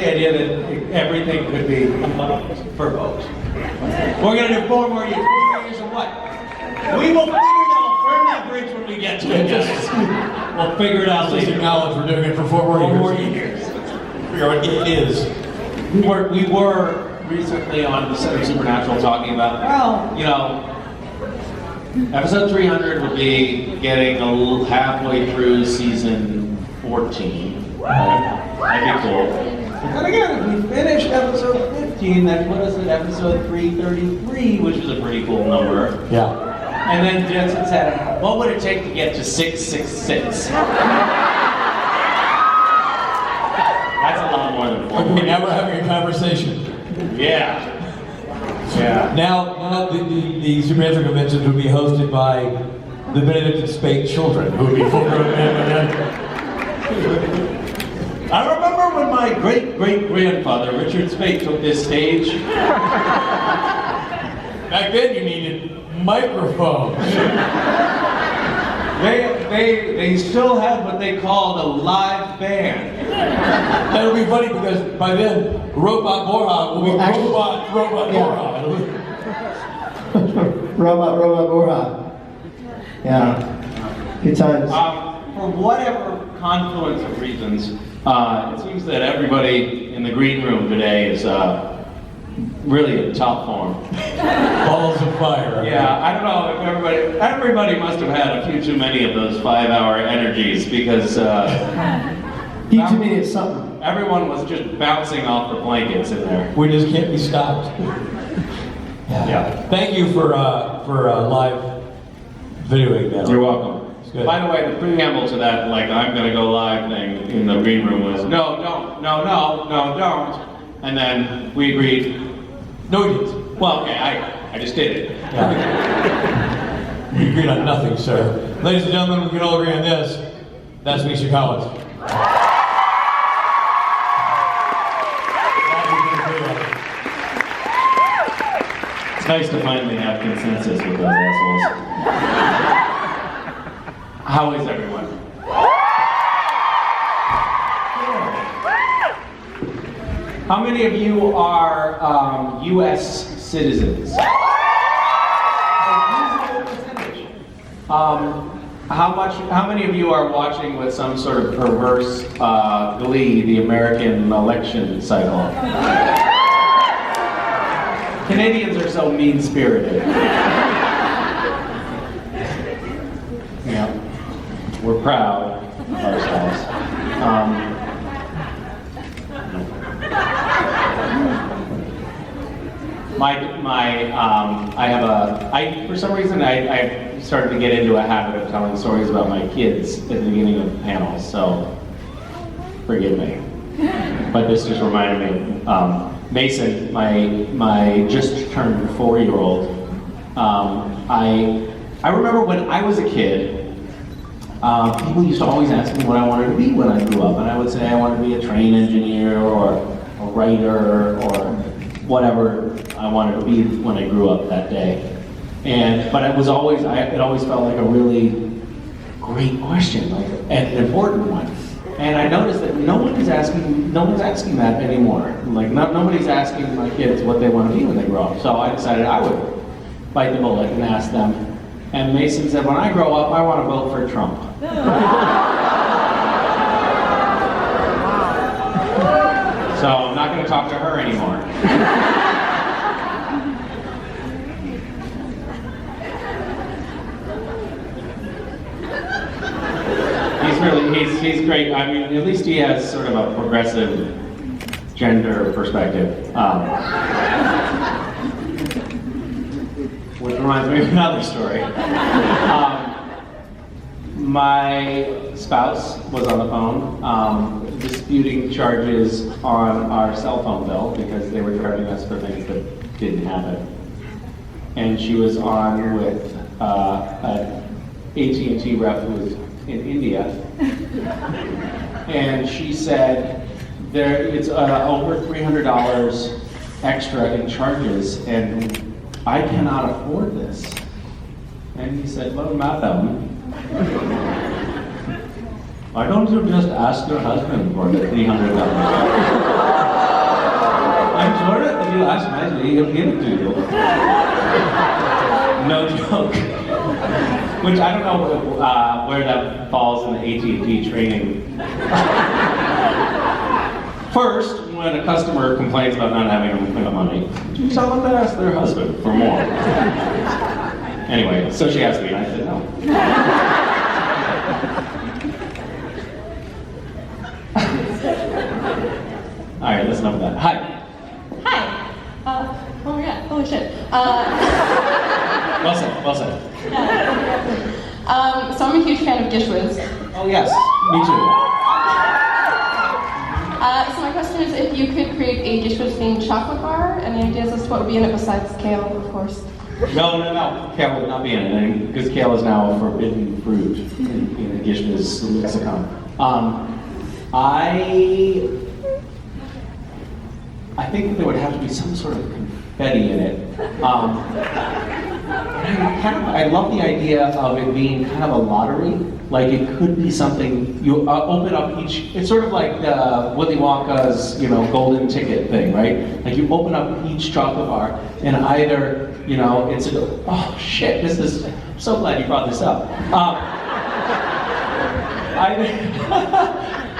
the idea that everything could be for both. We're going to do 4 more years. 4 more years of what? We will figure it out. Burn that bridge when we get to it. We'll figure it out Just later. acknowledge we're doing it for 4 more years. 4 more years. Figure out what it is. We were recently on the set of Supernatural talking about, well, you know, episode 300 will be getting a little halfway through season 14. That'd be cool. And again, if we finished episode 15, that put us at episode 333, which is a pretty cool number. Yeah. And then Jensen said, what would it take to get to 666? That's a lot more than 4. Okay, now we're having a conversation. Yeah. Yeah. Now the Supernatural conventions would be hosted by the Benedict Spade children, who would be full-grown men. I remember when my great-great-grandfather, Richard Spade, took this stage. Back then you needed microphones. They still have what they called a live band. That'll be funny because by then, Robot Borja will be Robot Borja. Robot Borja. Yeah. Good times. For whatever confluence of reasons, it seems that everybody in the green room today is really in top form. Balls of fire. Yeah, I don't know if everybody must have had a few too many of those 5-hour energies because Few too many of something. everyone was just bouncing off the blankets in there. We just can't be stopped. Yeah. Thank you for live videoing that. You're welcome. Good. By the way, the preamble to that, like, I'm gonna go live thing in the green room was, no, don't. And then we agreed, No, we didn't. well, okay, I just did it. Yeah. We agreed on nothing, sir. Ladies and gentlemen, we can all agree on this. That's Misha Collins. It's nice to finally have consensus with those assholes. How is everyone? How many of you are U.S. citizens? How many of you are watching with some sort of perverse glee the American election cycle? Canadians are so mean-spirited. Yeah, we're proud of ourselves. For some reason I started to get into a habit of telling stories about my kids at the beginning of panels, so forgive me. But this just reminded me of Mason, my just turned 4-year-old. I remember when I was a kid, people used to always ask me what I wanted to be when I grew up, and I would say I wanted to be a train engineer or a writer or whatever I wanted to be when I grew up that day. But it always felt like a really great question, like an important one. And I noticed that no one's asking that anymore. Like nobody's asking my kids what they want to be when they grow up. So I decided I would bite the bullet and ask them. And Mason said, when I grow up, I want to vote for Trump. So I'm not going to talk to her anymore. He's great. I mean, at least he has sort of a progressive gender perspective. Which reminds me of another story. My spouse was on the phone disputing charges on our cell phone bill because they were charging us for things that didn't happen. And she was on with an AT&T rep who was in India, and she said it's over $300 extra in charges, and I cannot afford this. And he said, well, madam, why don't you just ask your husband for the $300? you last night, you look doodle. No joke. Which I don't know where that falls in the AT&T training. First, when a customer complains about not having enough money, you tell them to ask their husband for more. Anyway, so she asked me, and I said no. All right, listen up to that. Hi. Hi. Oh my god, holy shit. Well said, well said. So I'm a huge fan of Dish Wiz. Oh yes, me too. So my question is if you could create a Dish Wiz themed chocolate bar, any ideas as to what would be in it besides kale, of course? No. Kale would not be in it, because kale is now a forbidden fruit in the Dish Wiz lexicon. I think that there would have to be some sort of confetti in it. I love the idea of it being kind of a lottery. Like it could be something, you open up each, it's sort of like Willy Wonka's, golden ticket thing, right? Like you open up each chocolate bar and either, it's oh shit, I'm so glad you brought this up.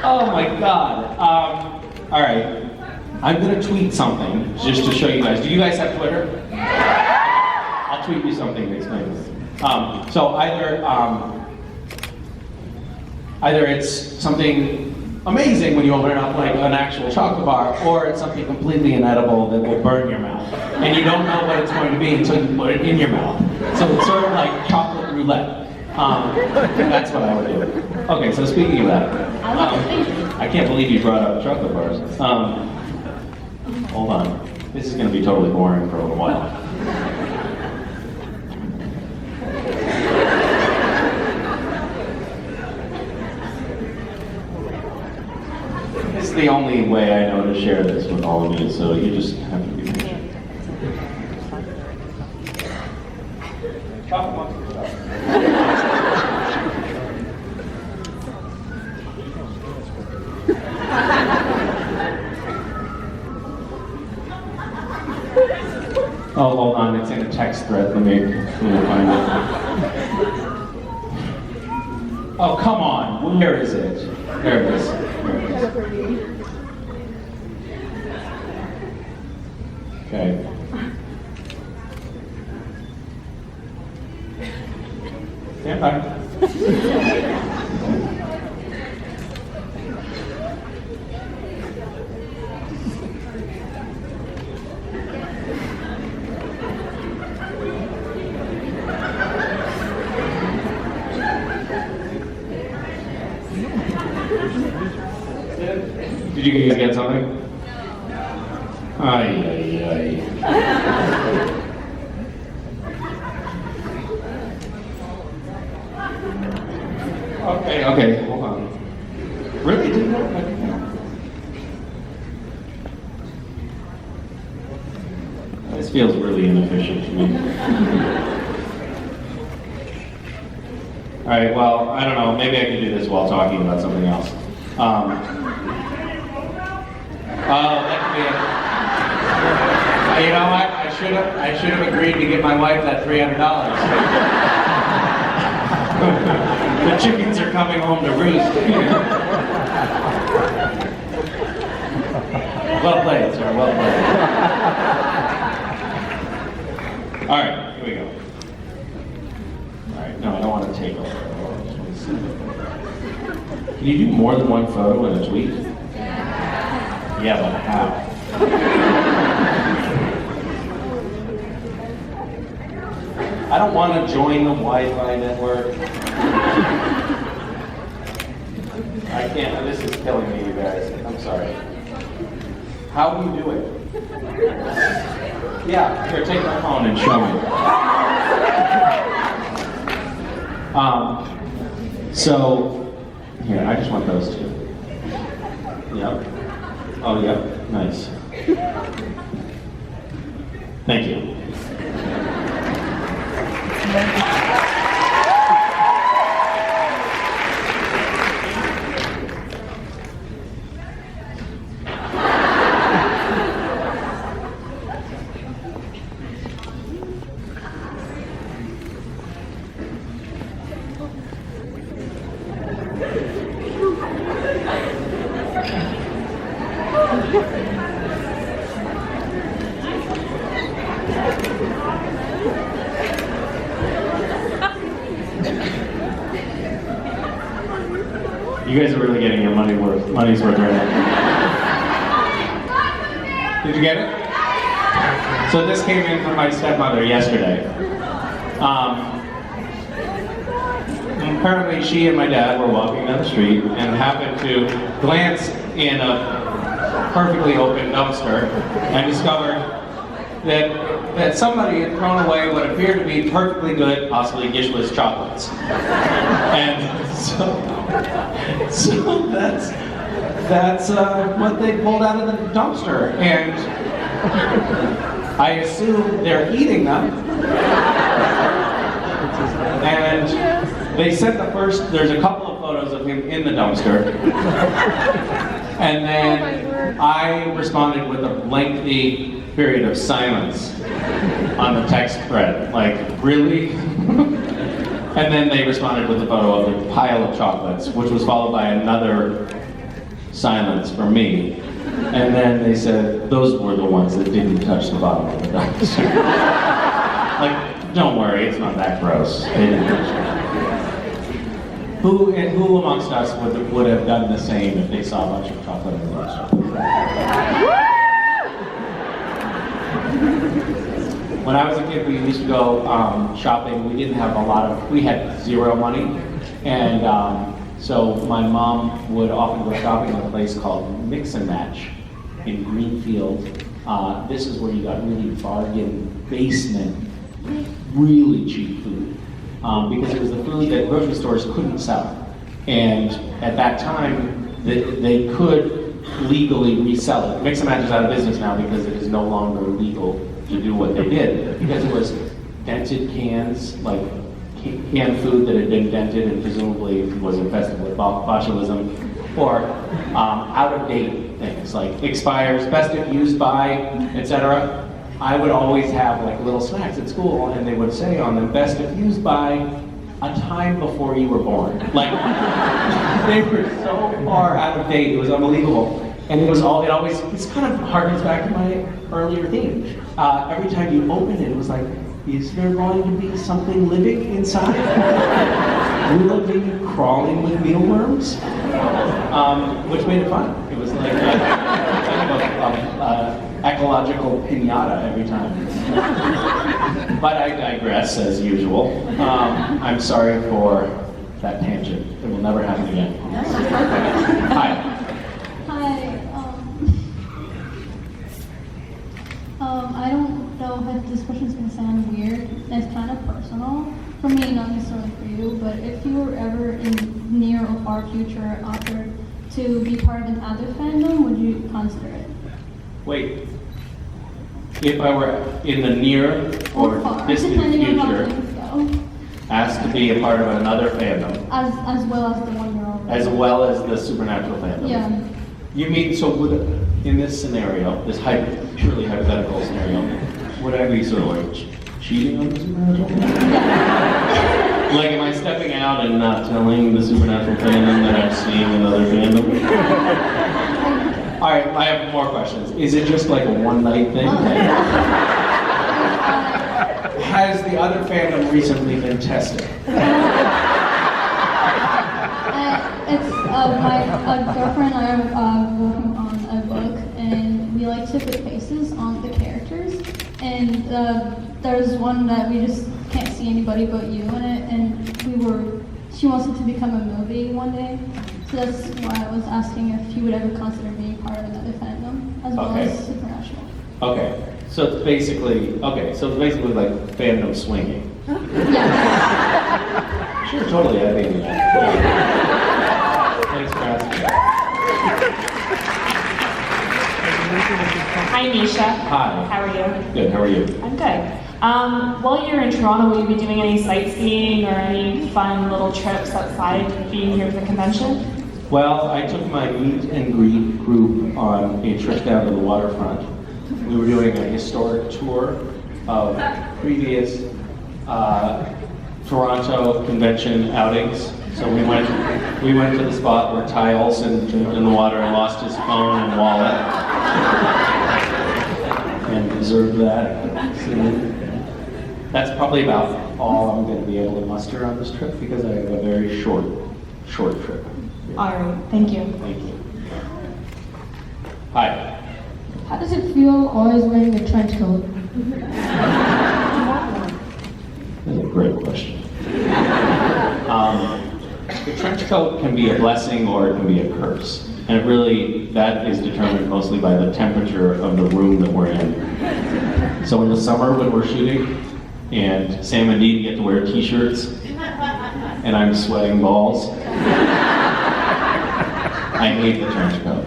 Oh my God. All right. I'm gonna tweet something just to show you guys. Do you guys have Twitter? I'll tweet you something to explain this. So either it's something amazing when you open it up like an actual chocolate bar, or it's something completely inedible that will burn your mouth. And you don't know what it's going to be until you put it in your mouth. So it's sort of like chocolate roulette. That's what I would do. Okay, so speaking of that, I can't believe you brought up chocolate bars. Hold on. This is going to be totally boring for a little while. This is the only way I know to share this with all of you, so you just have to be patient. Chocolate monster stuff. Oh, hold on, it's in a text thread. Let me find it. Oh, come on, where is it? There it is. Okay. Stand by. Did you guys get something? Ay. Okay, hold on. Really? Didn't work? This feels really inefficient to me. All right, well, I don't know. Maybe I can do this while talking about something else. That could be it. You know what? I should have agreed to get my wife that $300. The chickens are coming home to roost. Well played, sir. Well played. All right, here we go. All right, no, I don't want to take over. I just want to see. Can you do more than one photo in a tweet? Yeah, but how? I don't want to join the Wi-Fi network. I can't. This is killing me, you guys. I'm sorry. How do you do it? Yeah, here, take my phone and show me. So, here, I just want those two. Yep. Oh, yep. Nice. Thank you. You guys are really getting your money's worth right now. Did you get it? So this came in from my stepmother yesterday. Apparently she and my dad were walking down the street and happened to glance in a perfectly open dumpster and discovered that somebody had thrown away what appeared to be perfectly good, possibly Gishwas chocolates. And so that's what they pulled out of the dumpster. And I assume they're eating them. And they sent there's a couple of photos of him in the dumpster. And then I responded with a lengthy period of silence on the text thread. Like, really? And then they responded with a photo of the pile of chocolates, which was followed by another silence from me. And then they said those were the ones that didn't touch the bottom of the dumpster. Like, don't worry, it's not that gross. They didn't touch it. Who amongst us would have done the same if they saw a bunch of chocolate in the dumpster? When I was a kid, we used to go shopping. We didn't have we had zero money. And so my mom would often go shopping at a place called Mix and Match in Greenfield. This is where you got really bargain basement, really cheap food. Because it was the food that grocery stores couldn't sell. And at that time, they could legally resell it. Mix and Match is out of business now because it is no longer legal to do what they did. Because it was dented cans, like canned food that had been dented and presumably was infested with botulism, or out-of-date things like expires, best if used by, etc. I would always have like little snacks at school, and they would say on them, best if used by a time before you were born. Like, they were so far out of date, it was unbelievable. And this kind of harkens back to my earlier theme. Every time you open it, it was like, is there going to be something living inside? Will it be crawling with mealworms? Which made it fun. It was like kind of a ecological pinata every time. But I digress as usual. I'm sorry for that tangent. It will never happen again. Hi. Hi. I don't know if this question's gonna sound weird. It's kind of personal for me, not necessarily for you. But if you were ever in near or far future offered to be part of another fandom, would you consider it? Wait. If I were in the near or far, distant depending on how future, things go, asked to be a part of another fandom, as well as the one you're already. as well as the supernatural fandom. Yeah. You mean, so in this scenario, this purely hypothetical scenario, would I be sort of like cheating on the supernatural fandom? Like, am I stepping out and not telling the supernatural fandom that I'm seeing another fandom? All right, I have more questions. Is it just like a one-night thing? Has the other fandom recently been tested? My girlfriend and I are working on a book, and we like to put faces on the characters. And there's one that we just can't see anybody but you in it, and she wants it to become a movie one day. So that's why I was asking if you would ever consider being part of another fandom, as well as Supernatural. Okay, so it's basically like fandom swinging. Yeah. Sure, totally, I think that. Thanks for asking. Hi, Misha. Hi. How are you? Good, how are you? I'm good. While you're in Toronto, will you be doing any sightseeing or any fun little trips outside being here for the convention? Well, I took my meet and greet group on a trip down to the waterfront. We were doing a historic tour of previous Toronto convention outings. So we went to the spot where Ty Olson jumped in the water and lost his phone and wallet. And deserved that. So that's probably about all I'm going to be able to muster on this trip because I have a very short trip. All right, thank you. Thank you. Hi. How does it feel always wearing a trench coat? That's a great question. The trench coat can be a blessing or it can be a curse. And it really, that is determined mostly by the temperature of the room that we're in. So in the summer when we're shooting, and Sam and Dee get to wear t-shirts, and I'm sweating balls, I hate the trench coat.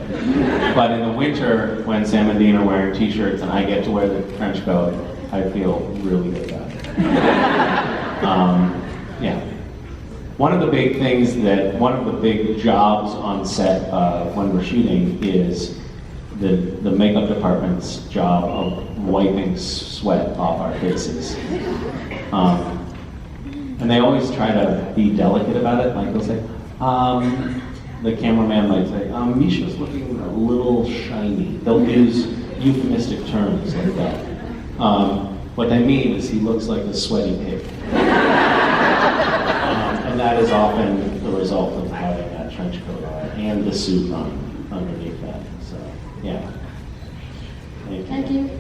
But in the winter, when Sam and Dean are wearing t-shirts and I get to wear the trench coat, I feel really good about it. Yeah. One of the big jobs on set when we're shooting is the makeup department's job of wiping sweat off our faces. And they always try to be delicate about it. Like they'll say, the cameraman might say, Misha's looking a little shiny. They'll use euphemistic terms like that. What they mean is he looks like a sweaty pig. And that is often the result of having that trench coat on and the suit on underneath that. So, yeah. Thank you.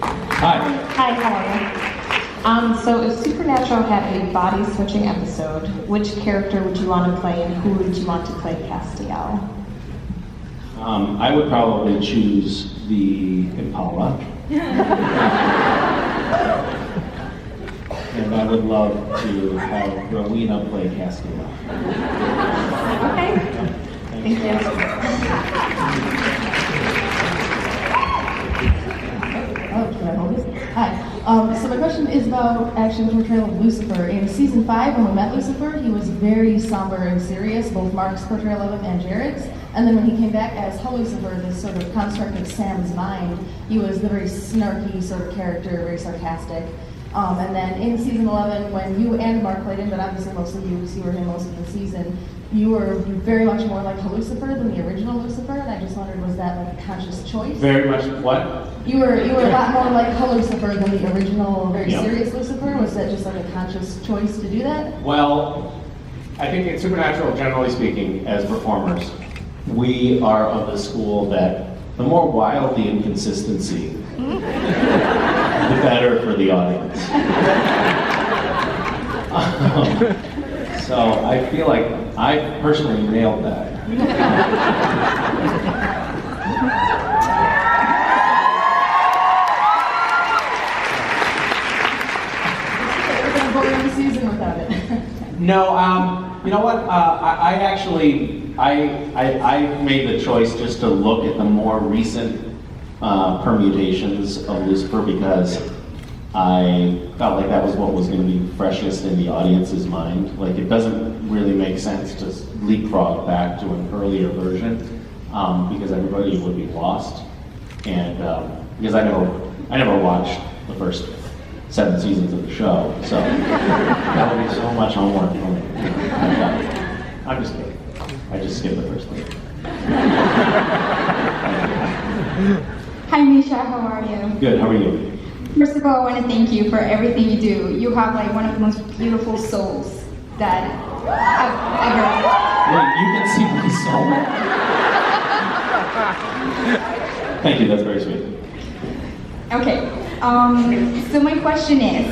Hi. Hi, how are you? So if Supernatural had a body switching episode, which character would you want to play and who would you want to play Castiel? I would probably choose the Impala. And I would love to have Rowena play Castiel. Okay. Thank you. Oh, can I hold this? Hi. So my question is about actually the portrayal of Lucifer. In season 5, when we met Lucifer, he was very somber and serious, both Mark's portrayal of him and Jared's. And then when he came back as Lucifer, this sort of construct of Sam's mind, he was the very snarky sort of character, very sarcastic. And then in season 11, when you and Mark played him, but obviously mostly you, because you were here most of the season, you were very much more like Lucifer than the original Lucifer, and I just wondered, was that like a conscious choice? Very much what? You were a lot more like Lucifer than the original, very Yeah. serious Lucifer. Was that just like a conscious choice to do that? Well, I think in Supernatural, generally speaking, as performers, we are of the school that the more wild the inconsistency, the better for the audience. So I feel like I personally nailed that. We're gonna go into the season without it. No, you know what? I actually made the choice just to look at the more recent permutations of Lucifer because I felt like that was what was going to be freshest in the audience's mind. Like it doesn't really make sense to leapfrog back to an earlier version because everybody would be lost, and because I never watched the first 7 seasons of the show, so that would be so much homework for me. I'm just kidding. I just skipped the first one. Hi Misha, how are you? Good, how are you? First of all, I want to thank you for everything you do. You have like one of the most beautiful souls that I've ever. Wait, you can see my soul? Thank you, that's very sweet. Okay, so my question is,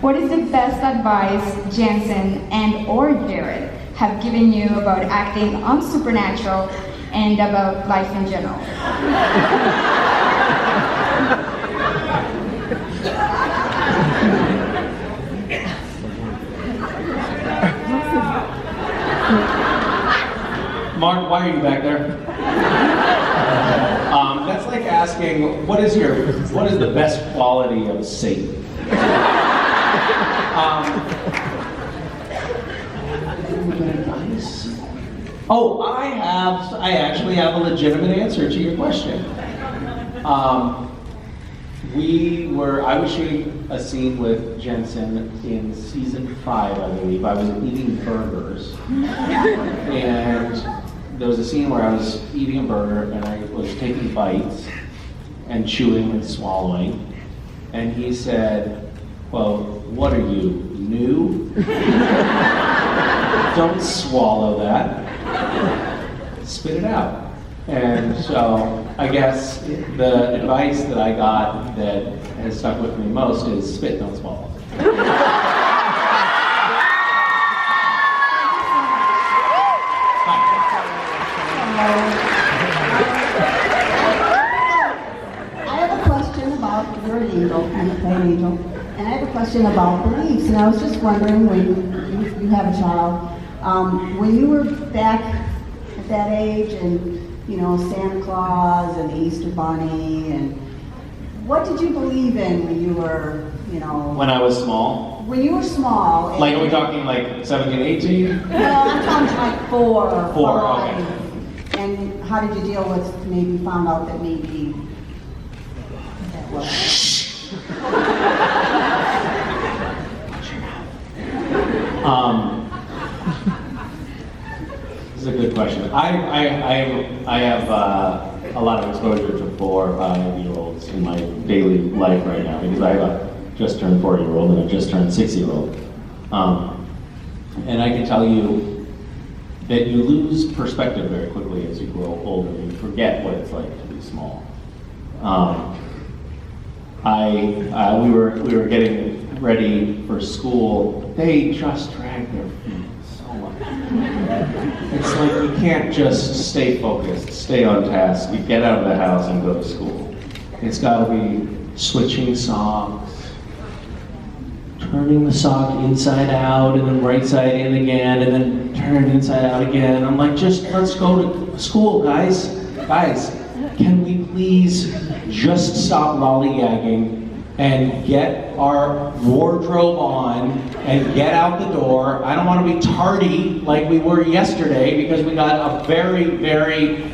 what is the best advice Jensen and or Jared have given you about acting on Supernatural and about life in general? Mark, why are you back there? That's like asking, what is the best quality of Satan? Oh, I actually have a legitimate answer to your question. I was shooting a scene with Jensen in season 5, I believe. I was eating burgers. And there was a scene where I was eating a burger and I was taking bites and chewing and swallowing. And he said, well, what are you, new? Don't swallow that. spit it out. And so I guess the advice that I got that has stuck with me most is spit, don't swallow. I have a question about, you're an angel, I'm an angel, and I have a question about beliefs, and I was just wondering, when you have a child, when you were back at that age, and you know, Santa Claus and the Easter Bunny, and what did you believe in when you were, you know? When I was small? When you were small. And, Like, are we talking like 17, 18? well, I'm talking like 4 or 4, 5. okay. And how did you deal with, maybe found out that maybe that was... This is a good question. I have a lot of exposure to 4 or 5-year-olds in my daily life right now, because I have a just turned 4-year-old and a just turned 6-year-old. And I can tell you that you lose perspective very quickly as you grow older. You forget what it's like to be small. We were getting ready for school. They just drag their feet so much. It's like you can't just stay focused, stay on task. You get out of the house and go to school. It's got to be switching socks, turning the sock inside out and then right side in again, and then turn it inside out again. I'm like, just let's go to school, guys. Guys, can we please just stop lollygagging and get our wardrobe on and get out the door? I don't want to be tardy like we were yesterday, because we got a very, very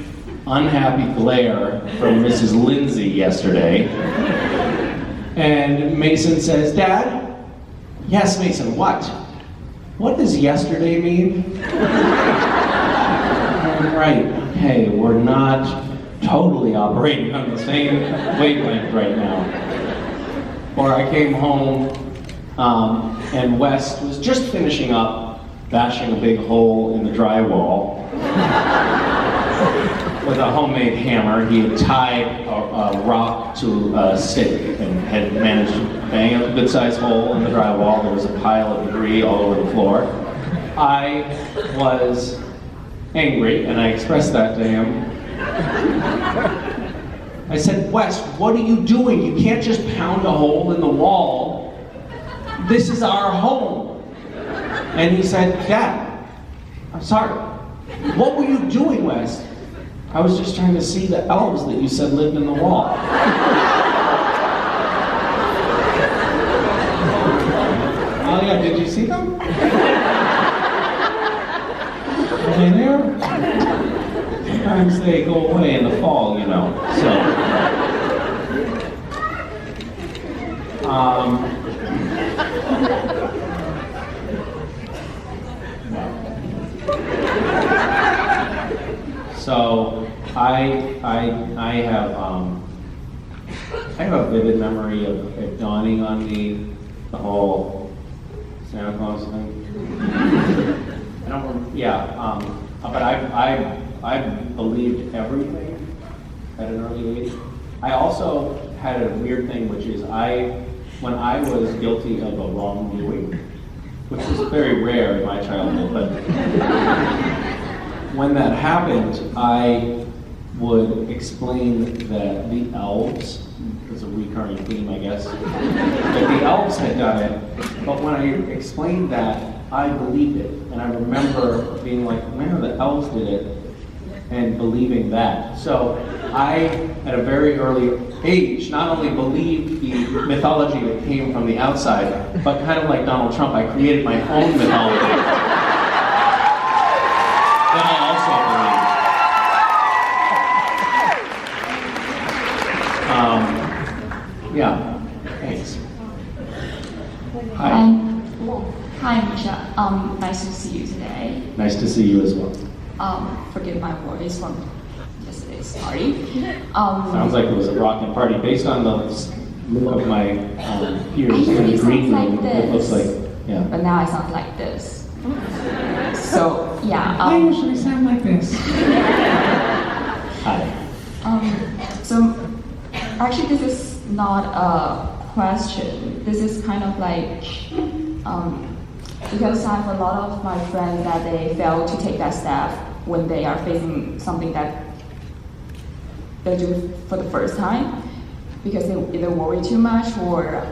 unhappy glare from Mrs. Lindsay yesterday. And Mason says, Dad? Yes, Mason, what? What does yesterday mean? Right, okay, we're not totally operating on the same wavelength right now. Or I came home and Wes was just finishing up bashing a big hole in the drywall with a homemade hammer. He had tied a rock to a stick and had managed to bang a good-sized hole in the drywall. There was a pile of debris all over the floor. I was angry, and I expressed that to him. I said, Wes, what are you doing? You can't just pound a hole in the wall. This is our home. And he said, Dad, I'm sorry. What were you doing, Wes? I was just trying to see the elves that you said lived in the wall. Oh yeah, did you see them? Are they there? Sometimes they go away in the fall, you know, so. So I have a vivid memory of it dawning on me, the whole Santa Claus thing. I don't remember, but I believed everything at an early age. I also had a weird thing, which is when I was guilty of a wrongdoing, which was very rare in my childhood, but when that happened, I would explain that the elves, it's a recurring theme, I guess, that the elves had done it, but when I explained that, I believed it. And I remember being like, man, the elves did it, and believing that. So I, at a very early age, not only believed the mythology that came from the outside, but kind of like Donald Trump, I created my own mythology that I also believe. Yeah, thanks. Hi. Hi, Misha. Nice to see you today. Nice to see you as well. Forgive my voice from yesterday's party. Sounds like it was a rocking party. Based on the look of my peers in the green room, it looks like, yeah. But now I sound like this. So, yeah. I usually sound like this. Actually, this is not a question. This is kind of like, because I have a lot of my friends that they fail to take that step when they are facing something that they do for the first time, because they either worry too much or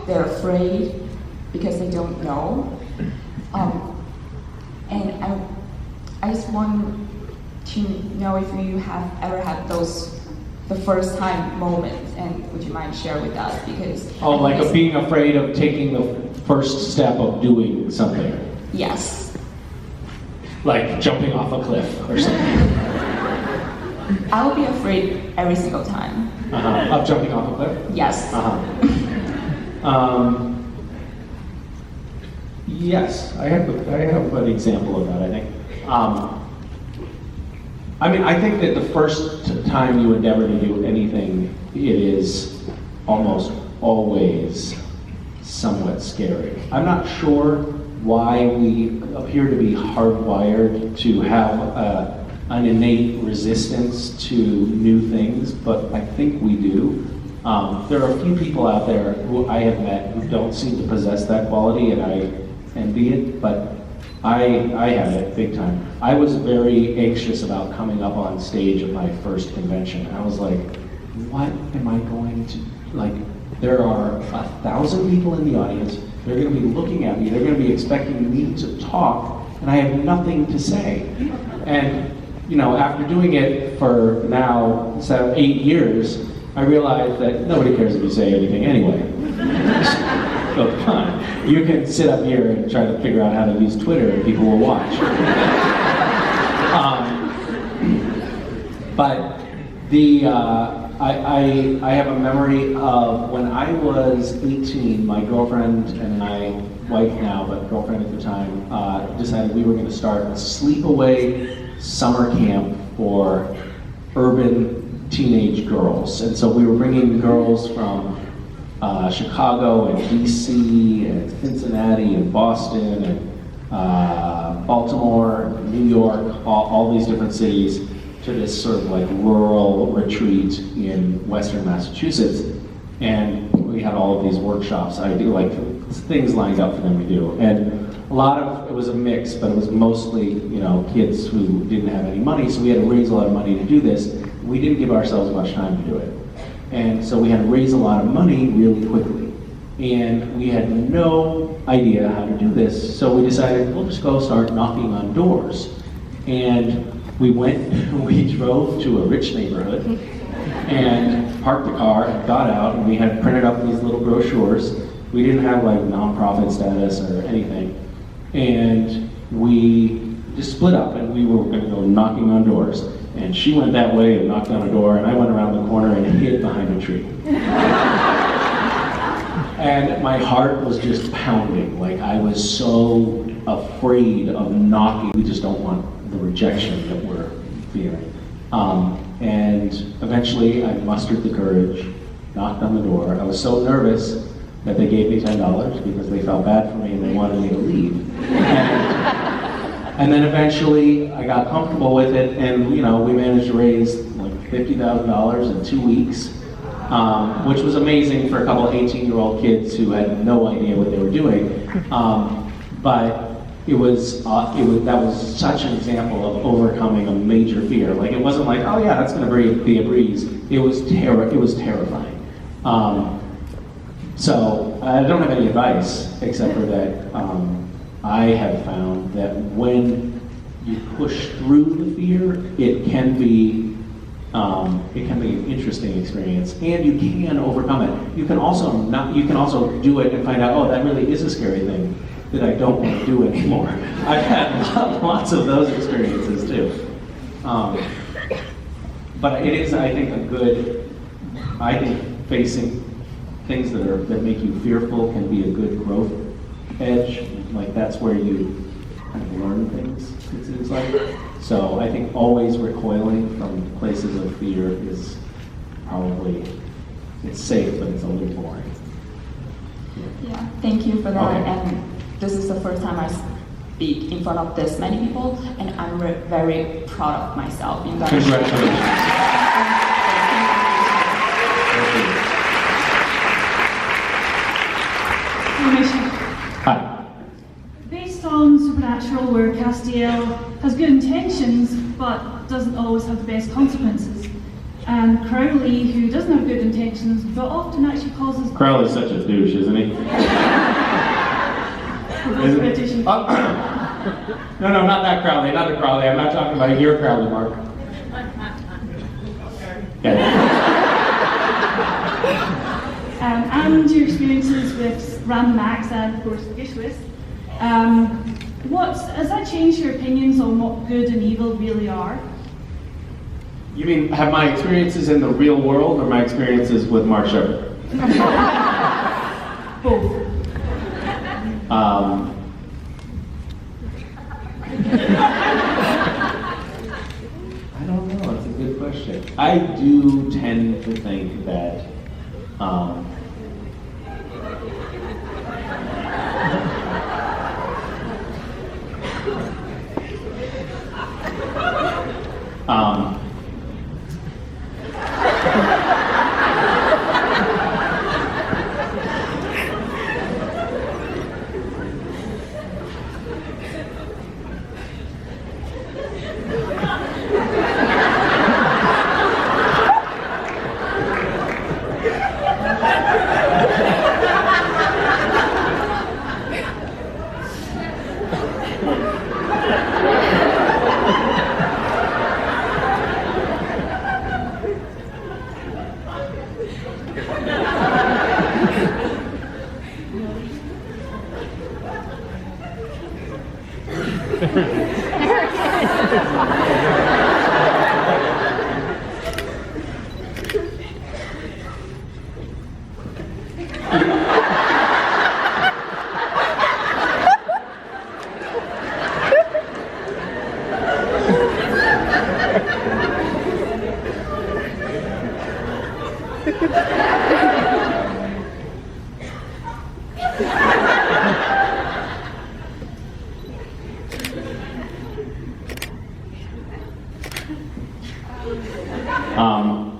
they're afraid because they don't know. And I just want to know if you have ever had the first time moments, and would you mind share with us? Because Like being afraid of taking the first step of doing something. yes, Like jumping off a cliff or something. I will be afraid every single time. Of jumping off a cliff? Yes. Yes, I have an example of that, I think. I think that the first time you endeavor to do anything, it is almost always somewhat scary. I'm not sure why we appear to be hardwired to have an innate resistance to new things, but I think we do. There are a few people out there who I have met who don't seem to possess that quality, and I envy it, but I have it big time. I was very anxious about coming up on stage at my first convention. I was like, what am I going to, like, there are 1,000 people in the audience, they're going to be looking at me, they're going to be expecting me to talk, and I have nothing to say. And, after doing it for now 8 years, I realized that nobody cares if you say anything anyway. So come on. You can sit up here and try to figure out how to use Twitter and people will watch. But I have a memory of when I was 18, my girlfriend and my wife now, but girlfriend at the time, decided we were going to start a sleepaway summer camp for urban teenage girls. And so we were bringing girls from Chicago and DC and Cincinnati and Boston and Baltimore, and New York, all these different cities to this sort of like rural retreat in Western Massachusetts. And we had all of these workshops. I do like things lined up for them to do. And it was a mix, but it was mostly, kids who didn't have any money, so we had to raise a lot of money to do this. We didn't give ourselves much time to do it. And so we had to raise a lot of money really quickly. And we had no idea how to do this, so we decided we'll just go start knocking on doors. And we drove to a rich neighborhood and parked the car and got out, and we had printed up these little brochures. We didn't have like nonprofit status or anything. And we just split up and we were going to go knocking on doors. And she went that way and knocked on a door, and I went around the corner and hid behind a tree. And my heart was just pounding. Like, I was so afraid of knocking. We just don't want the rejection that we're feeling. And eventually I mustered the courage, knocked on the door. I was so nervous that they gave me $10 because they felt bad for me and they wanted me to leave. And then eventually I got comfortable with it, and we managed to raise like $50,000 in 2 weeks, which was amazing for a couple of 18-year-old kids who had no idea what they were doing. But that was such an example of overcoming a major fear. Like, it wasn't like, oh yeah, that's going to be a breeze. It was terrifying. So I don't have any advice except for that. I have found that when you push through the fear, it can be an interesting experience, and you can overcome it. You can also do it and find out, oh, that really is a scary thing that I don't want to do anymore. I've had lots of those experiences too. But it is, I think, facing things that make you fearful can be a good growth edge. Like, that's where you kind of learn things, it seems like. So I think always recoiling from places of fear is probably, it's safe, but it's a little boring. Yeah, thank you for that. Okay. And this is the first time I speak in front of this many people, and I'm very proud of myself. Congratulations. Misha. Hi. Based on Supernatural, where Castiel has good intentions but doesn't always have the best consequences, and Crowley, who doesn't have good intentions but often actually causes. Crowley's such a douche, isn't he? British. No, not that Crowley, not the Crowley. I'm not talking about your Crowley, Mark. And your experiences with Ram Max and, of course, Gishwis. Has that changed your opinions on what good and evil really are? You mean, have my experiences in the real world or my experiences with Mark Shepard? Both. I don't know, it's a good question. I do tend to think that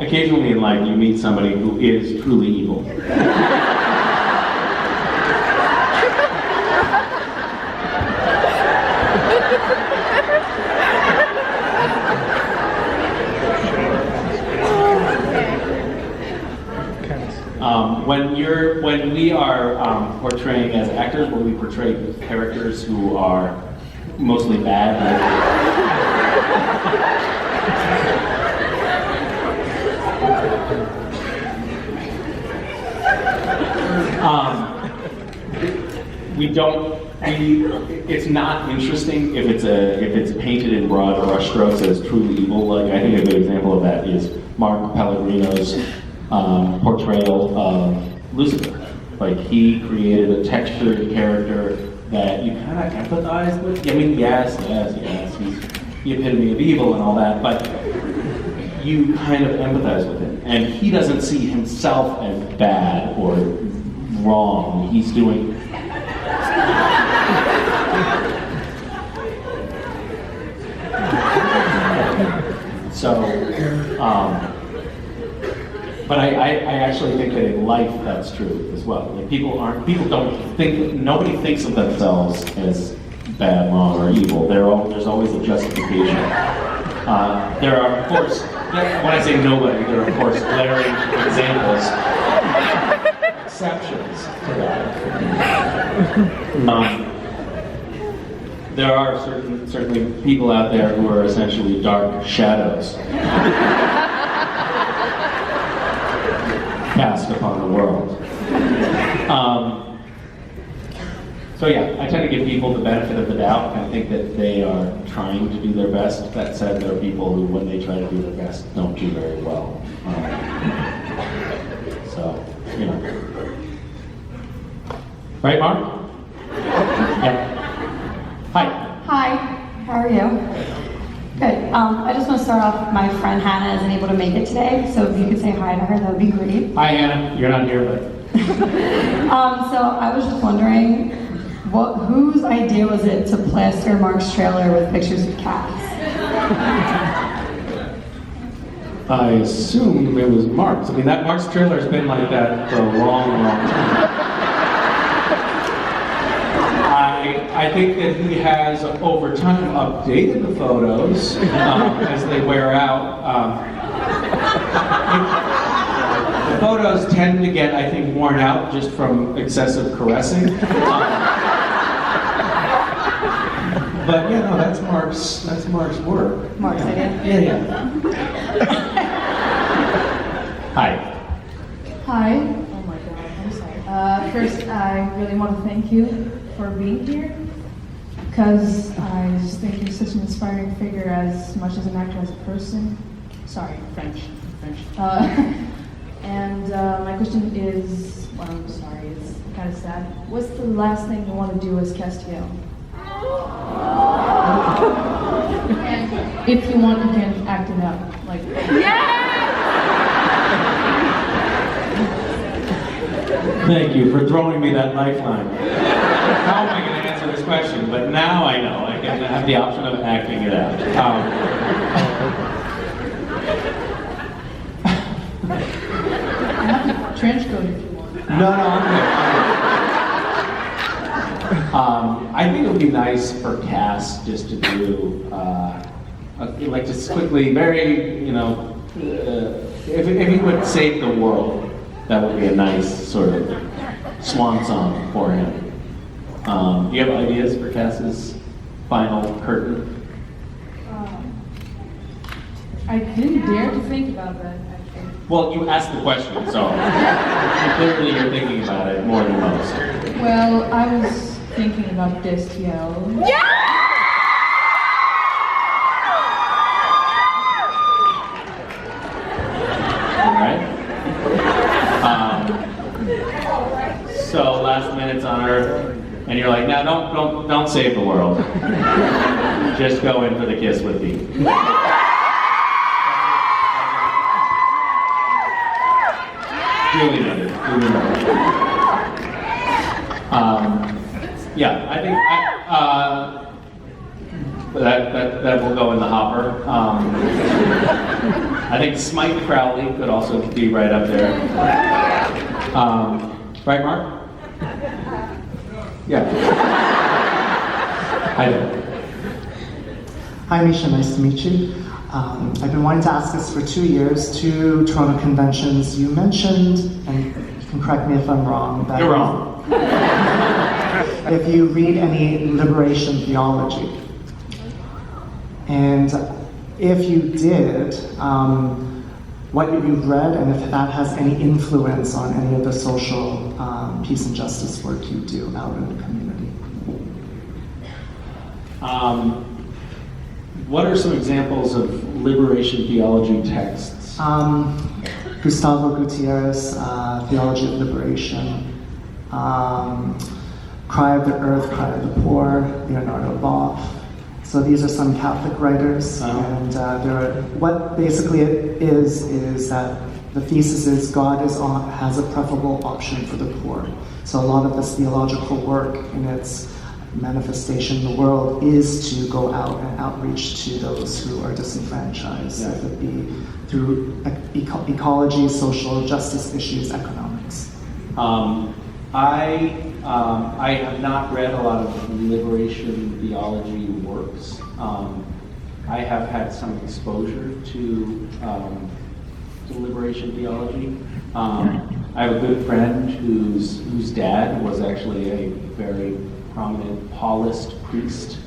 occasionally in life you meet somebody who is truly evil. When we are portraying as actors, when we portray characters who are mostly bad, it's not interesting if it's painted in broad brushstrokes as truly evil. Like, I think a good example of that is Mark Pellegrino's portrayal of Lucifer. Like, he created a textured character that you kind of empathize with. I mean, yes, he's the epitome of evil and all that, but you kind of empathize with him. And he doesn't see himself as bad or wrong. He's doing... But I actually think that in life that's true as well. Like, nobody thinks of themselves as bad, wrong, or evil. There's always a justification. There are, of course, when I say nobody, there are, of course, glaring examples, exceptions to that. There are certainly people out there who are essentially dark shadows cast upon the world. So yeah, I tend to give people the benefit of the doubt. I think that they are trying to do their best. That said, there are people who, when they try to do their best, don't do very well. So, you know. Right, Mark? Yeah. Hi. Hi, how are you? Good. I just want to start off, my friend Hannah isn't able to make it today, so if you could say hi to her, that would be great. Hi, Hannah. You're not here, but... So I was just wondering, whose idea was it to plaster Mark's trailer with pictures of cats? I assume it was Mark's. I mean, that Mark's trailer has been like that for a long, long time. I think that he has, over time, updated the photos as they wear out. The photos tend to get, I think, worn out just from excessive caressing. But yeah, no, that's Mark's work. Mark's idea? Yeah. Hi. Hi. Oh my God, I'm sorry. First, I really want to thank you for being here, because I just think you're such an inspiring figure as much as an actor, as a person. Sorry, French. And my question is, well, I'm sorry, it's kind of sad. What's the last thing you want to do as Castiel? And if you want, you can act it out. Like, Thank you for throwing me that lifeline. How am I going to answer this question? But now I know. I can have the option of acting it out. trench coat if you want. No, I'm good. I think it would be nice for Cass just to do, like just quickly, very, if he would save the world, that would be a nice sort of swan song for him. Do you have ideas for Cass's final curtain? I didn't dare to think about that. Well, you asked the question, so clearly you're thinking about it more than most. Well, I was thinking about Destiel. All right. So last minute's on Earth, and you're like, no, don't save the world. Just go in for the kiss with me. Duly noted. Yeah, I think that will go in the hopper. I think Smite Crowley could also be right up there. Right, Mark? Yeah. Hi there. Hi, Misha. Nice to meet you. I've been wanting to ask this for 2 years, 2 Toronto conventions. You mentioned, and you can correct me if I'm wrong, that You're wrong. if you read any liberation theology. And if you did, what you've read, and if that has any influence on any of the social peace and justice work you do out in the community. What are some examples of liberation theology texts? Gustavo Gutierrez, Theology of Liberation, Cry of the Earth, Cry of the Poor, Leonardo Boff. So these are some Catholic writers, and what basically it is that the thesis is God has a preferable option for the poor. So a lot of this theological work in its manifestation in the world is to go out and outreach to those who are disenfranchised, whether it be through ecology, social justice issues, economics. I have not read a lot of liberation theology works. I have had some exposure to liberation theology. I have a good friend whose dad was actually a very prominent Paulist priest.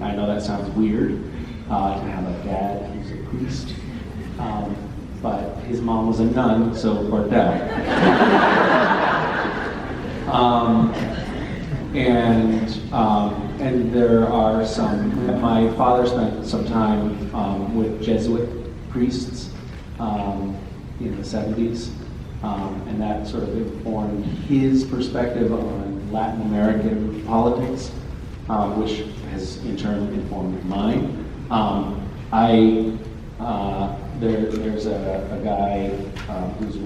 I know that sounds weird to have a dad who's a priest, but his mom was a nun, so it worked out. And there are some. My father spent some time with Jesuit priests in the 70s, and that sort of informed his perspective on Latin American politics, which has in turn informed mine. There's a guy who's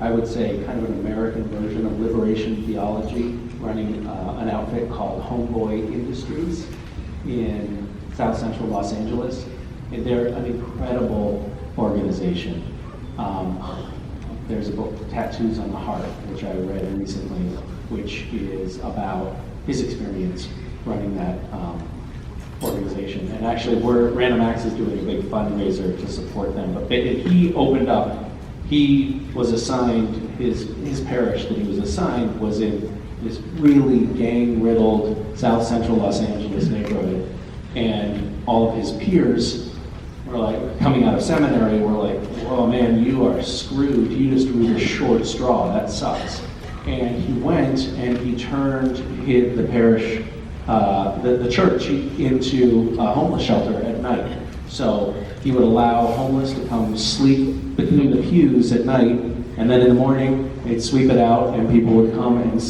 I would say, kind of an American version of liberation theology, running an outfit called Homeboy Industries in South Central Los Angeles. And they're an incredible organization. There's a book, Tattoos on the Heart, which I read recently, which is about his experience running that organization. And actually, Random Acts is doing a big fundraiser to support them. But he opened up. He was assigned, his parish that he was assigned was in this really gang-riddled South Central Los Angeles neighborhood. And all of his peers were like, coming out of seminary, were like, oh man, you are screwed. You just drew the short straw. That sucks. And he went and he turned the parish, the church into a homeless shelter at night. So he would allow homeless to come sleep between the pews at night, and then in the morning they'd sweep it out, and people would come and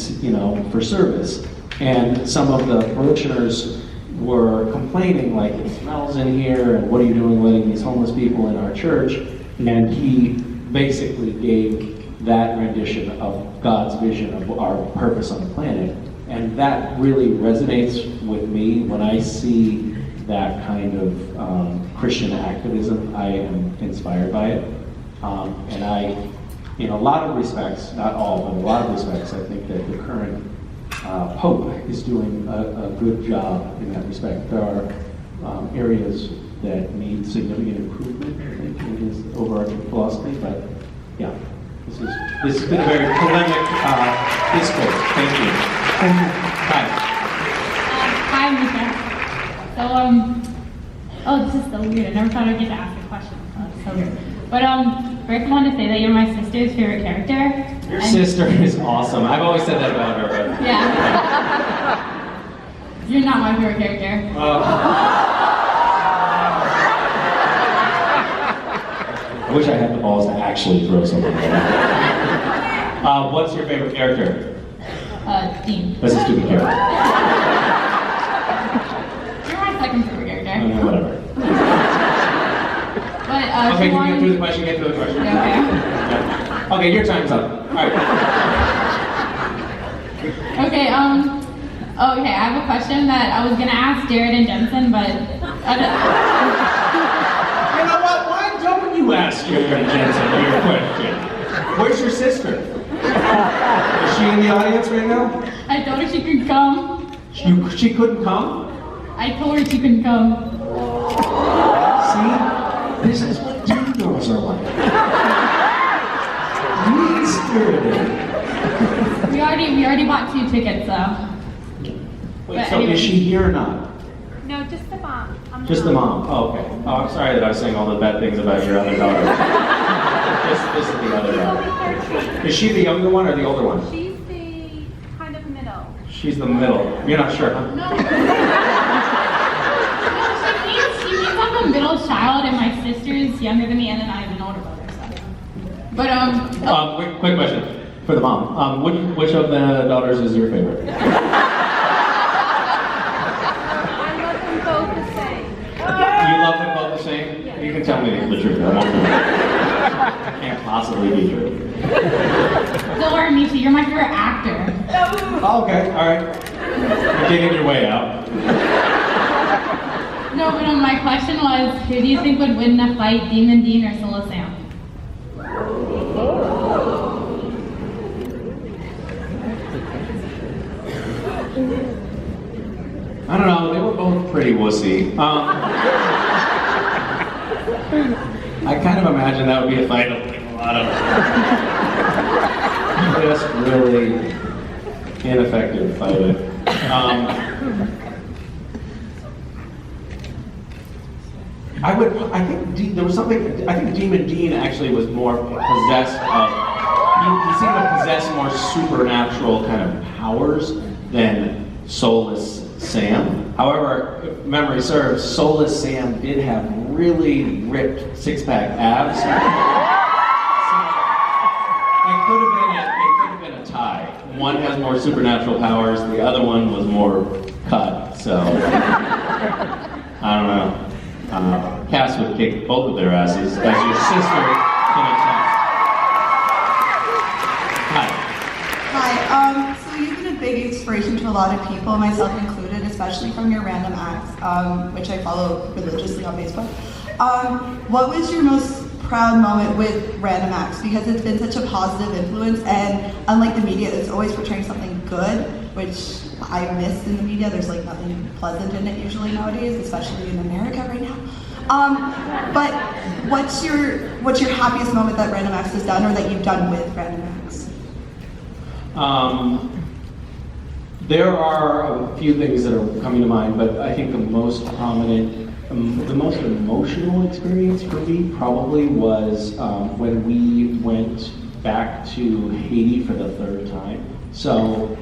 for service. And some of the parishioners were complaining, like, it smells in here, and what are you doing letting these homeless people in our church? And he basically gave that rendition of God's vision of our purpose on the planet. And that really resonates with me when I see that kind of Christian activism. I am inspired by it. And I, in a lot of respects, not all, but a lot of respects, I think that the current Pope is doing a good job in that respect. There are areas that need significant improvement, I think, in his overarching philosophy, but yeah, this has been a very polemic discourse. Thank you. Hi. Hi, Misha. So, this is so weird. I never thought I'd get to ask a question. It's so weird. But first I wanted to say that you're my sister's favorite character. Your sister is awesome. I've always said that about her, but... Yeah. You're not my favorite character. I wish I had the balls to actually throw something like that. What's your favorite character? Dean. That's a stupid character. You're my second favorite character. Whatever. But, okay, can you get through the question? Get through the question. Yeah, okay. Okay, your time's up. All right. Okay, okay, I have a question that I was gonna ask Jared and Jensen, but You know what? Why don't you ask Jared and Jensen your question? Where's your sister? Is she in the audience right now? I told her she could come. She couldn't come? I told her she couldn't come. See? This is what teen girls are like. Mean-spirited. We already bought 2 tickets, so. Wait, so is she here or not? No, just the mom. Just the mom. Oh, okay. Oh, I'm sorry that I was saying all the bad things about your other daughter. This is the other daughter. Is she the younger one or the older one? She's the kind of middle. She's the middle. You're not sure, huh? No. She means I'm a middle child, and my sister's younger than me, and then I have an older brother. So. But quick question for the mom. Which of the daughters is your favorite? You love them both the same? Yeah. You can tell me the truth. I won't. Can't possibly be true. Don't worry, Misha, you're my favorite actor. Oh, okay, all right. You're digging your way out. No, but my question was, who do you think would win in a fight, Demon Dean or Solo Sam? I don't know, they were both pretty wussy. I kind of imagine that would be a fight of like a lot of just really ineffective fighting. I think there was something, I think Demon Dean actually was more possessed of, he seemed to possess more supernatural kind of powers than Soulless Sam. However, if memory serves, Soulless Sam did have really ripped six-pack abs. So it could have been a tie. One has more supernatural powers, the other one was more cut. So I don't know. Cass would kick both of their asses as your sister can attest. Hi. So you've been a big inspiration to a lot of people, myself included, especially from your Random Acts, which I follow religiously on Facebook. What was your most proud moment with Random Acts? Because it's been such a positive influence, and unlike the media, it's always portraying something good, which I miss in the media. There's like nothing pleasant in it usually nowadays, especially in America right now. But what's your happiest moment that Random Acts has done or that you've done with Random Acts? There are a few things that are coming to mind, but I think the most prominent, the most emotional experience for me probably was when we went back to Haiti for the third time. So,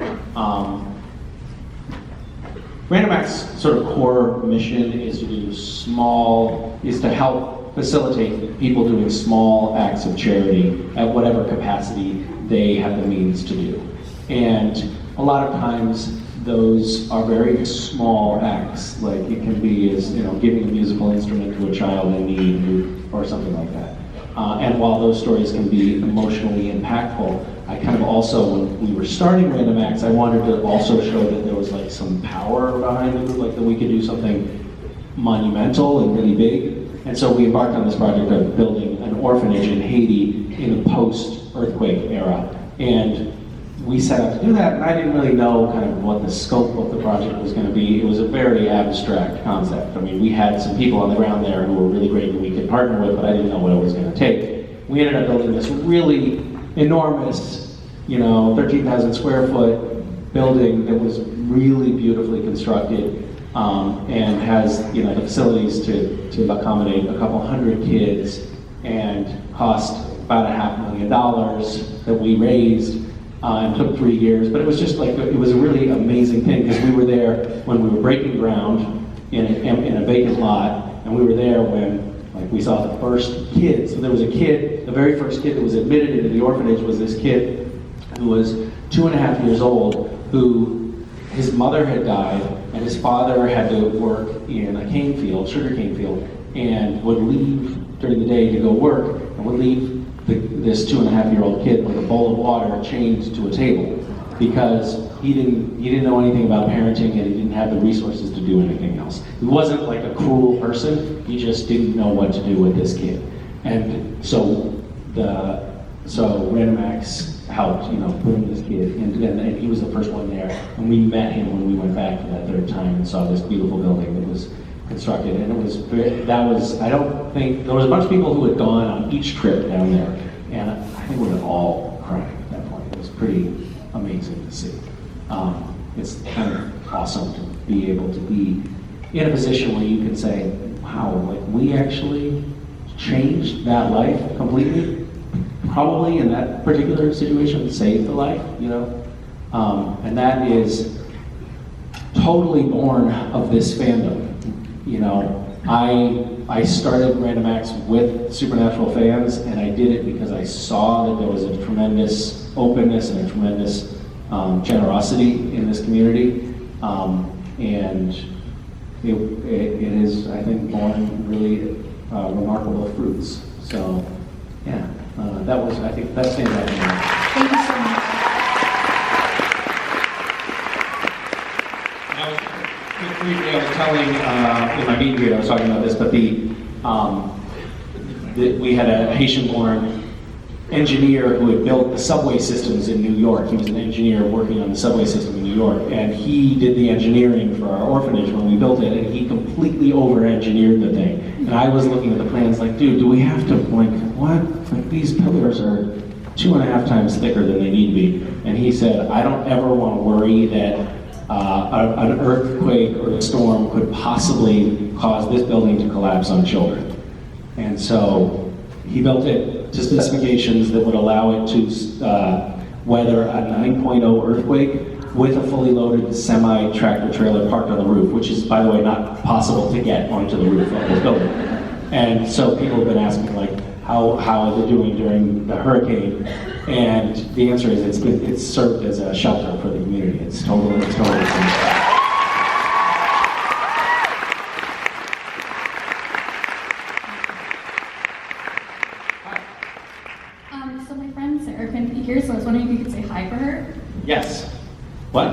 Random Act's sort of core mission is to do help facilitate people doing small acts of charity at whatever capacity they have the means to do. And a lot of times those are very small acts, like it can be as, giving a musical instrument to a child in need or something like that. And while those stories can be emotionally impactful, I kind of also, when we were starting Random Acts, I wanted to also show that there was like some power behind the group, like that we could do something monumental and really big. And so we embarked on this project of building an orphanage in Haiti in the post-earthquake era. And we set out to do that, and I didn't really know kind of what the scope of the project was going to be. It was a very abstract concept. I mean, we had some people on the ground there who were really great that we could partner with, but I didn't know what it was going to take. We ended up building this really enormous, 13,000 square foot building that was really beautifully constructed and has, the facilities to accommodate a couple hundred kids and cost about $500,000 that we raised. And took 3 years, but it was just like, it was a really amazing thing because we were there when we were breaking ground in a vacant lot, and we were there when we saw the first kid. So there was a kid, the very first kid that was admitted into the orphanage was this kid who was 2.5 years old, who his mother had died, and his father had to work in a sugarcane field, and would leave during the day to go work, and would leave this 2.5-year-old kid with a bowl of water chained to a table because he didn't know anything about parenting and he didn't have the resources to do anything else. He wasn't like a cruel person, he just didn't know what to do with this kid. And so Random Acts helped, bring this kid in, and he was the first one there, and we met him when we went back for that third time and saw this beautiful building that was constructed, and I don't think, there was a bunch of people who had gone on each trip down there, and I think we were all crying at that point. It was pretty amazing to see. It's kind of awesome to be able to be in a position where you can say, wow, we actually changed that life completely, probably in that particular situation, saved the life, and that is totally born of this fandom. I started Random Acts with Supernatural fans, and I did it because I saw that there was a tremendous openness and a tremendous generosity in this community, and it is, I think, born really remarkable fruits. So, yeah, I think that stands out to me. Thank you so much. Briefly, I was telling in my meeting here, I was talking about this, but we had a Haitian-born engineer who had built the subway systems in New York. He was an engineer working on the subway system in New York, and he did the engineering for our orphanage when we built it, and he completely over-engineered the thing. And I was looking at the plans like, dude, do we have to, what? These pillars are 2.5 times thicker than they need to be. And he said, I don't ever want to worry that an earthquake or a storm could possibly cause this building to collapse on children. And so he built it to specifications that would allow it to weather a 9.0 earthquake with a fully loaded semi-tractor trailer parked on the roof, which is, by the way, not possible to get onto the roof of this building. And so people have been asking, how is it doing during the hurricane? And the answer is it's served as a shelter for the community. It's totally So my friend Sarah couldn't be here, so I was wondering if you could say hi for her. Yes. What?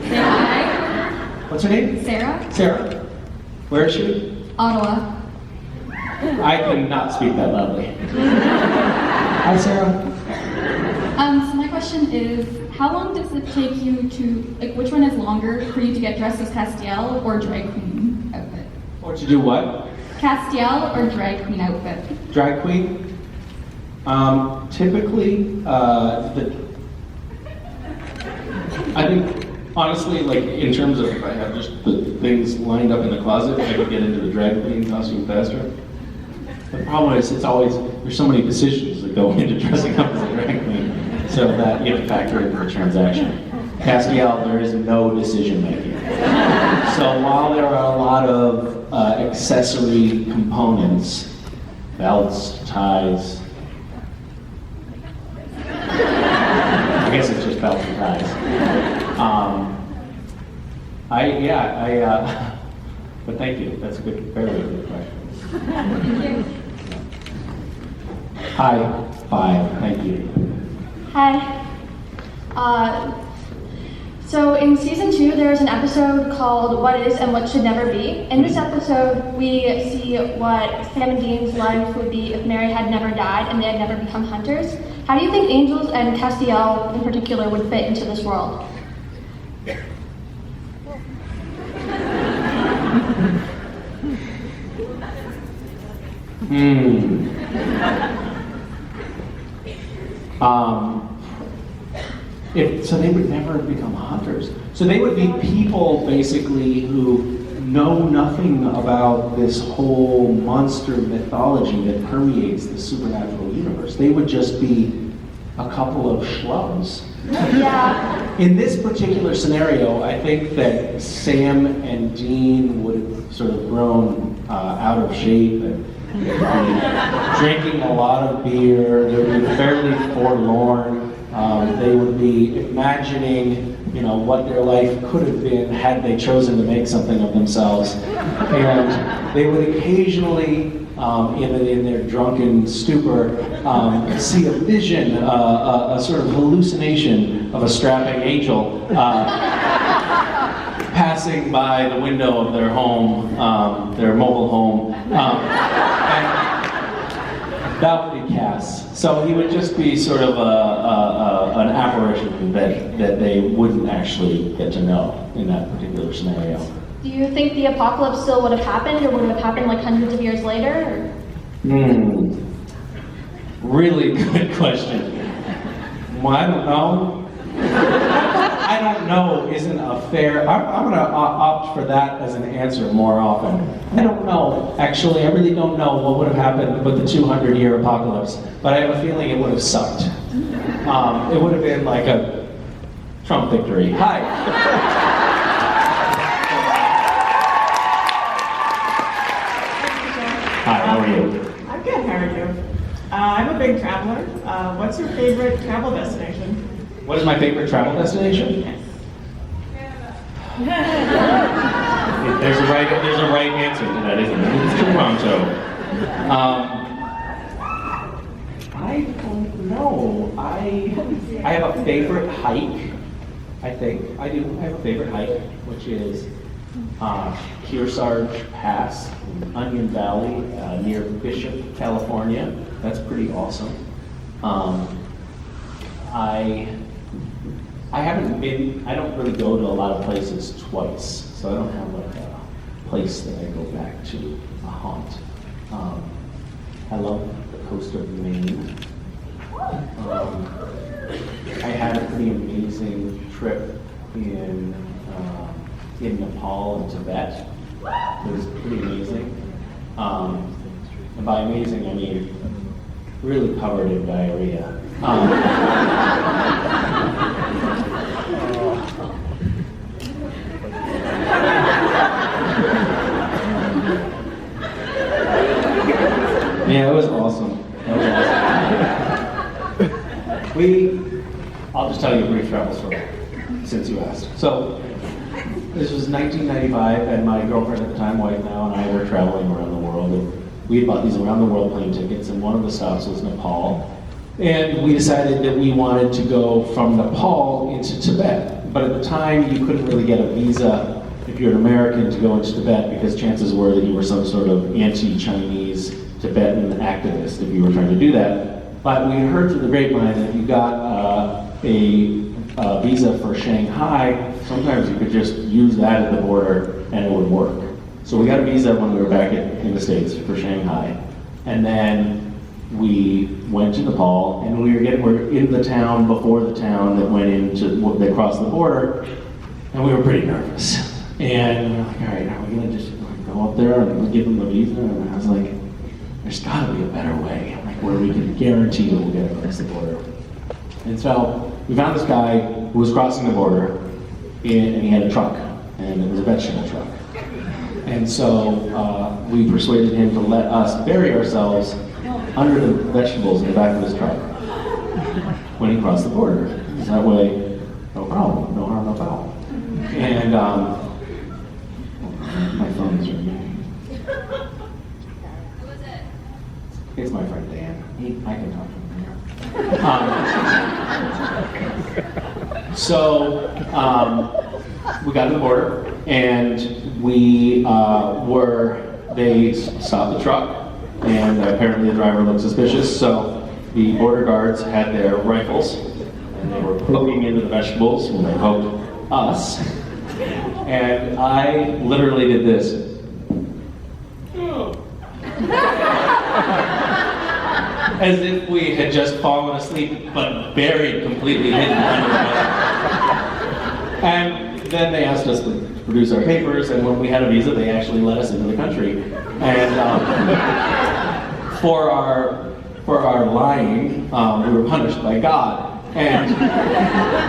Say hi. What's her name? Sarah. Sarah. Where is she? Ottawa. I cannot speak that loudly. Hi, Sarah. So my question is, how long does it take you to, like, which one is longer for you to get dressed as Castiel or drag queen outfit? Or to do what? Castiel or drag queen outfit? Drag queen? Typically, I think, honestly, like, in terms of if I have just the things lined up in the closet, I could get into the drag queen costume faster. The problem is, there's so many decisions that go into dressing up as a drag queen, so that you have to factor into the transaction. Castiel, there is no decision making. So while there are a lot of accessory components, belts, ties, I guess it's just belts and ties. But thank you. That's a very good question. Hi, 5. Thank you. Hi. So in season 2, there's an episode called What Is and What Should Never Be. In this episode, we see what Sam and Dean's life would be if Mary had never died and they had never become hunters. How do you think Angels and Castiel in particular would fit into this world? So they would never become hunters. So they would be people basically who know nothing about this whole monster mythology that permeates the supernatural universe. They would just be a couple of schlubs. Yeah. In this particular scenario, I think that Sam and Dean would have sort of grown out of shape and drinking a lot of beer. They would be fairly forlorn. They would be imagining, what their life could have been had they chosen to make something of themselves. And they would occasionally, in their drunken stupor, see a vision, a sort of hallucination of a strapping angel passing by the window of their home, their mobile home. And that would be Cass. So he would just be sort of an apparition that they wouldn't actually get to know in that particular scenario. Do you think the apocalypse still would have happened, or would it have happened like hundreds of years later? Really good question. Well, I don't know. I don't know isn't a fair, I'm going to opt for that as an answer more often. I don't know. Actually, I really don't know what would have happened with the 200-year apocalypse, but I have a feeling it would have sucked. It would have been like a Trump victory. Hi. Hi, how are you? I'm good, how are you? I'm a big traveler. What's your favorite travel destination? What is my favorite travel destination? Yes. There's a right answer to that, isn't there? It's Toronto. I don't know. I have a favorite hike. I think I do. I have a favorite hike, which is Kearsarge Pass in Onion Valley near Bishop, California. That's pretty awesome. I haven't been, I don't really go to a lot of places twice, so I don't have like a place that I go back to, a haunt. I love the coast of Maine. I had a pretty amazing trip in Nepal and Tibet. It was pretty amazing. And by amazing, I mean really covered in diarrhea. Yeah, it was awesome. I'll just tell you a brief travel story, since you asked. So, this was 1995, and my girlfriend at the time, wife now, and I were traveling around the world. And we had bought these around the world plane tickets, and one of the stops was Nepal. And we decided that we wanted to go from Nepal into Tibet. But at the time, you couldn't really get a visa if you're an American to go into Tibet, because chances were that you were some sort of anti-Chinese Tibetan activist if you were trying to do that. But we heard through the grapevine that if you got a a visa for Shanghai, sometimes you could just use that at the border and it would work. So we got a visa when we were back in the States for Shanghai. And then we went to Nepal, and we're in the town before the town that crossed the border, and we were pretty nervous. And we were like, all right, are we gonna just go up there and give them the visa? And I was like, there's gotta be a better way, like where we can guarantee that we'll get across the border. And so we found this guy who was crossing the border, and he had a truck, and it was a vegetable truck. And so we persuaded him to let us bury ourselves under the vegetables in the back of his truck when he crossed the border. So that way, no problem, no harm, no foul. And my phone is ringing. It's my friend Dan. I can talk to him. We got to the border, and they stopped the truck, and apparently the driver looked suspicious, so the border guards had their rifles, and they were poking into the vegetables when they poked us, and I literally did this. As if we had just fallen asleep, but buried, completely hidden under the vegetable. And then they asked us to produce our papers, and when we had a visa, they actually let us into the country. And for our lying, we were punished by God. And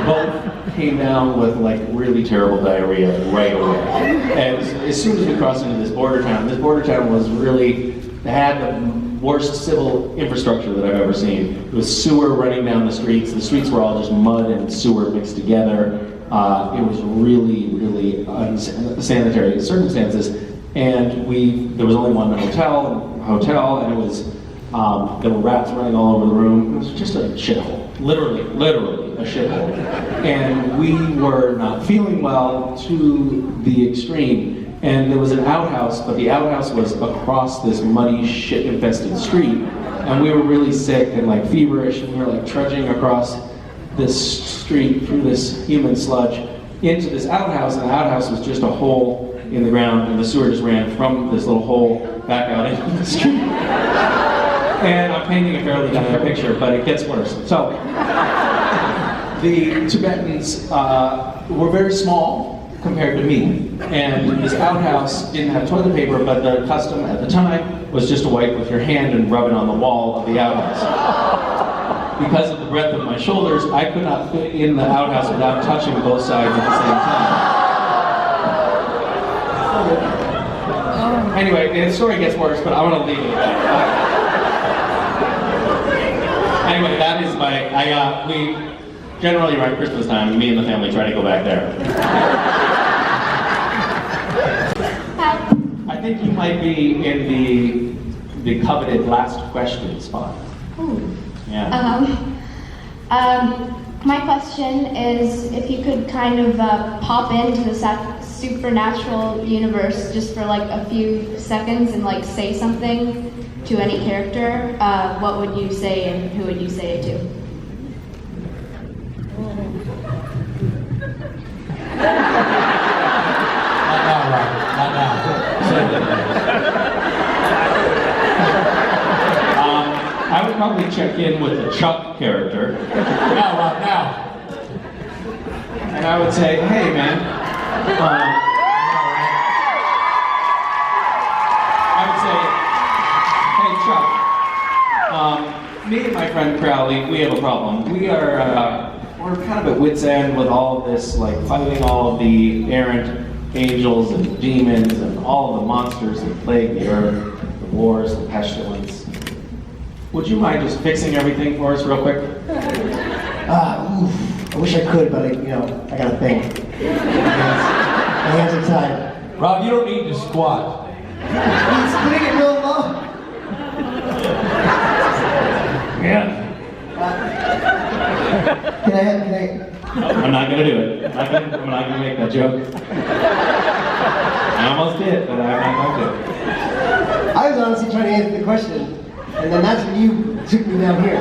both came down with like really terrible diarrhea right away. And as soon as we crossed into this border town was really, had the worst civil infrastructure that I've ever seen. It was sewer running down the streets. The streets were all just mud and sewer mixed together. It was really, really unsanitary circumstances. And there was only one hotel, and it was, there were rats running all over the room. It was just a shithole. Literally a shithole. And we were not feeling well to the extreme. And there was an outhouse, but the outhouse was across this muddy, shit-infested street. And we were really sick and like feverish, and we were like trudging across this street through this human sludge into this outhouse, and the outhouse was just a hole in the ground, and the sewer just ran from this little hole back out into the street. And I'm painting a fairly dire picture, but it gets worse. So, the Tibetans were very small compared to me. And this outhouse didn't have toilet paper, but the custom at the time was just to wipe with your hand and rub it on the wall of the outhouse. Because of the breadth of my shoulders, I could not fit in the outhouse without touching both sides at the same time. Anyway, the story gets worse, but I'm going to leave it at that. Anyway, that is we generally around Christmas time, me and the family try to go back there. I think you might be in the coveted last question spot. Ooh. Yeah. My question is if you could kind of pop into the supernatural universe just for like a few seconds and like say something to any character, what would you say and who would you say it to? Not now. I would probably check in with the Chuck character. Now. And I would say, hey man, me and my friend Crowley, we have a problem. We're kind of at wit's end with all of this, like fighting all of the errant angels and demons and all of the monsters that plague the earth, the wars, the pestilence. Would you mind just fixing everything for us real quick? I wish I could, but I gotta think. My hands are tied. Rob, you don't need to squat. He's putting it real low. Yeah. Can I? I'm not gonna do it. I'm not gonna make that joke. I almost did, but I'm not going to. I was honestly trying to answer the question, and then that's when you took me down here.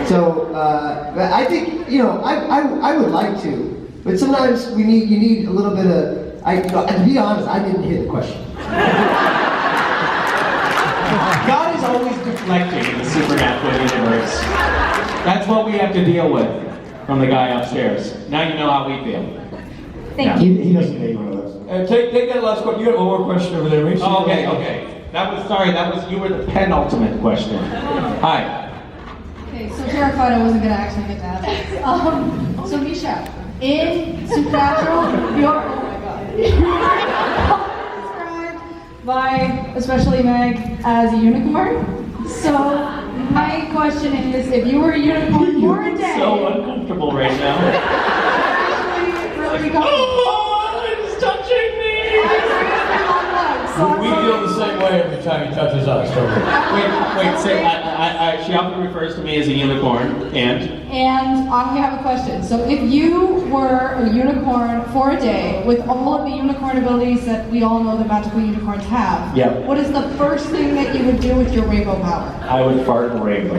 So I think, you know, I would like to, but sometimes you need a little bit of, to be honest, I didn't hear the question. God is always deflecting in the supernatural universe. That's what we have to deal with from the guy upstairs. Now you know how we feel. Thank you. He doesn't need one of those. Take that last question. You got one more question over there, Misha. Oh, okay. You were the penultimate question. Hi. Okay, so terrified I wasn't going to actually get to ask this. So Misha, in Supernatural, you're, oh my god, described by, especially Meg, as a unicorn. So my question is, if you were a unicorn for a day, So uncomfortable right now. really comfortable. It's touching me! We feel the same way every time he touches us. Wait, say, she often refers to me as a unicorn, and? And I have a question. So if you were a unicorn for a day with all of the unicorn abilities that we all know that magical unicorns have, Yep. what is the first thing that you would do with your rainbow power? I would fart in a rainbow.